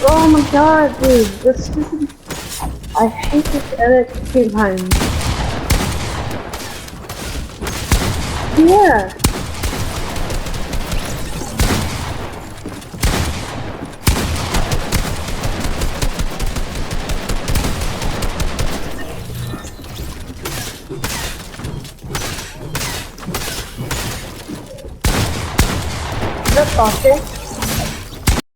Oh my god, dude, this stupid. I hate this edit sometimes. Yeah. Is that Foster?